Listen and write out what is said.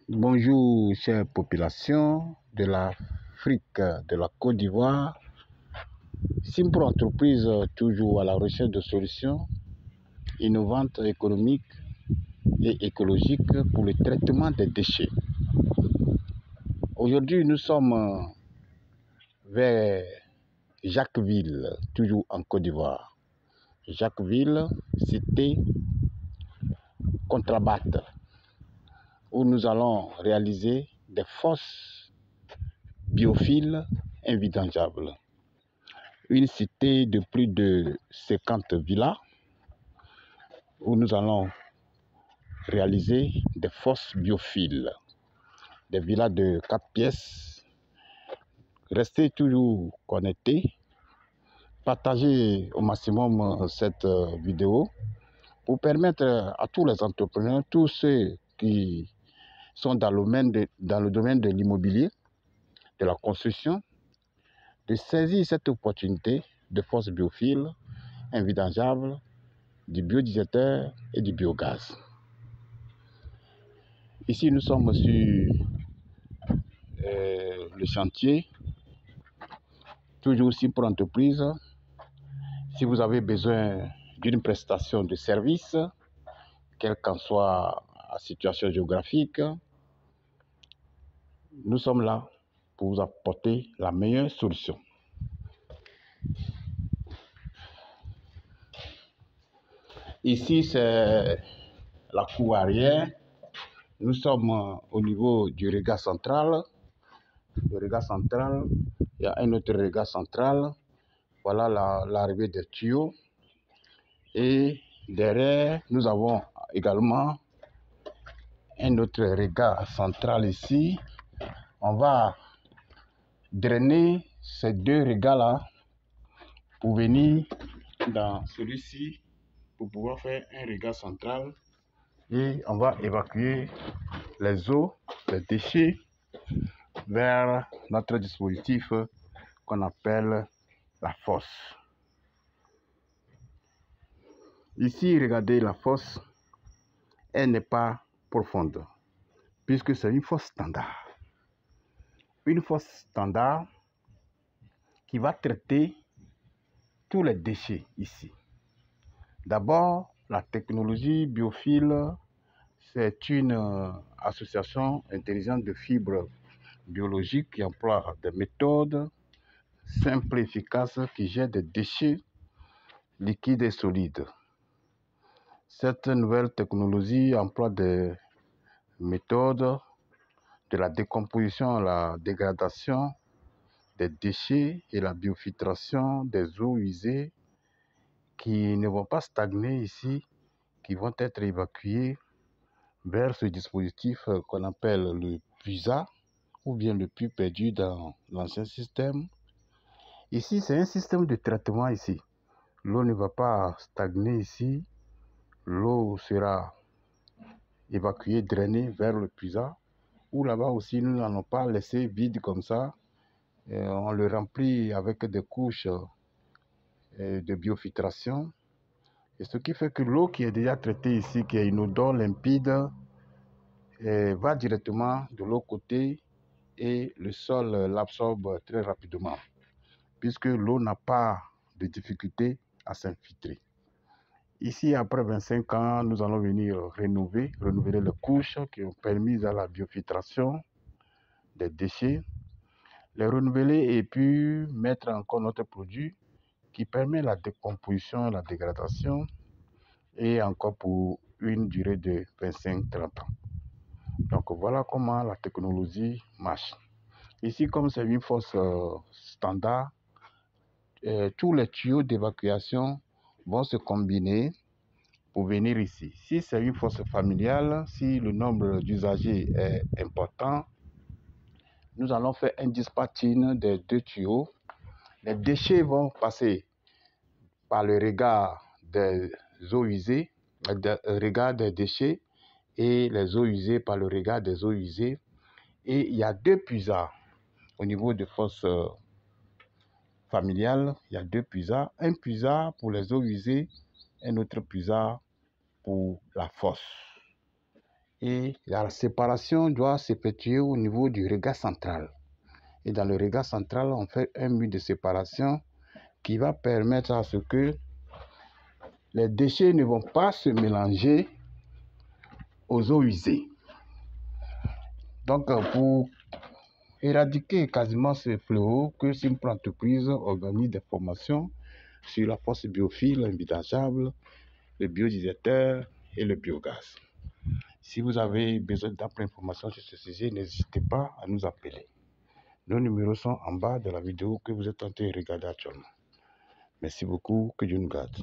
Bonjour, chère population de l'Afrique, de la Côte d'Ivoire. Simpro Entreprise, toujours à la recherche de solutions innovantes, économiques et écologiques pour le traitement des déchets. Aujourd'hui, nous sommes vers Jacquesville, toujours en Côte d'Ivoire. Jacquesville, cité Contrabat, où nous allons réaliser des fosses biophiles invidangeables. Une cité de plus de 50 villas où nous allons réaliser des fosses biophiles, des villas de 4 pièces. Restez toujours connectés, partagez au maximum cette vidéo pour permettre à tous les entrepreneurs, tous ceux qui sont dans le domaine de l'immobilier, de la construction, de saisir cette opportunité de fosses biophiles invidangeables, du biodigesteur et du biogaz. Ici, nous sommes sur le chantier, toujours aussi pour entreprise. Si vous avez besoin d'une prestation de service, quelle qu'en soit la situation géographique, nous sommes là pour vous apporter la meilleure solution. Ici, c'est la cour arrière. Nous sommes au niveau du regard central. Le regard central, il y a un autre regard central. Voilà l'arrivée des tuyaux. Et derrière, nous avons également un autre regard central ici. On va drainer ces deux regards-là pour venir dans celui-ci pour pouvoir faire un regard central. Et on va évacuer les eaux, les déchets vers notre dispositif qu'on appelle la fosse. Ici, regardez la fosse, elle n'est pas profonde puisque c'est une fosse standard. Une fosse standard qui va traiter tous les déchets ici. D'abord, la technologie biophile, c'est une association intelligente de fibres biologiques qui emploie des méthodes simples et efficaces qui gèrent des déchets liquides et solides. Cette nouvelle technologie emploie des méthodes de la décomposition à la dégradation des déchets et la biofiltration des eaux usées qui ne vont pas stagner ici, qui vont être évacuées vers ce dispositif qu'on appelle le PUSA ou bien le puits perdu dans l'ancien système. Ici, c'est un système de traitement ici. L'eau ne va pas stagner ici. L'eau sera évacuée, drainée vers le PUSA. Ou là-bas aussi, nous n'allons pas laisser vide comme ça. On le remplit avec des couches de biofiltration. Et ce qui fait que l'eau qui est déjà traitée ici, qui est une odeur limpide, va directement de l'autre côté et le sol l'absorbe très rapidement, puisque l'eau n'a pas de difficulté à s'infiltrer. Ici, après 25 ans, nous allons venir renouveler les couches qui ont permis à la biofiltration des déchets, les renouveler et puis mettre encore notre produit qui permet la décomposition, la dégradation et encore pour une durée de 25-30 ans. Donc voilà comment la technologie marche. Ici, comme c'est une fosse standard, tous les tuyaux d'évacuation vont se combiner pour venir ici. Si c'est une fosse familiale, si le nombre d'usagers est important, nous allons faire un dispatching des deux tuyaux. Les déchets vont passer par le regard des eaux usées, le regard des déchets, et les eaux usées par le regard des eaux usées. Et il y a deux puisards au niveau de fosse familiale. Il y a deux puisards, un puisard pour les eaux usées, un autre puisard pour la fosse. Et la séparation doit s'effectuer au niveau du regard central. Et dans le regard central, on fait un mur de séparation qui va permettre à ce que les déchets ne vont pas se mélanger aux eaux usées. Donc, pour éradiquer quasiment ce fléau, que Simpro Entreprise organise des formations sur la force biophile, envisageable, le biodigesteur et le biogaz. Si vous avez besoin d'amples informations sur ce sujet, n'hésitez pas à nous appeler. Nos numéros sont en bas de la vidéo que vous êtes en train de regarder actuellement. Merci beaucoup, que Dieu nous garde.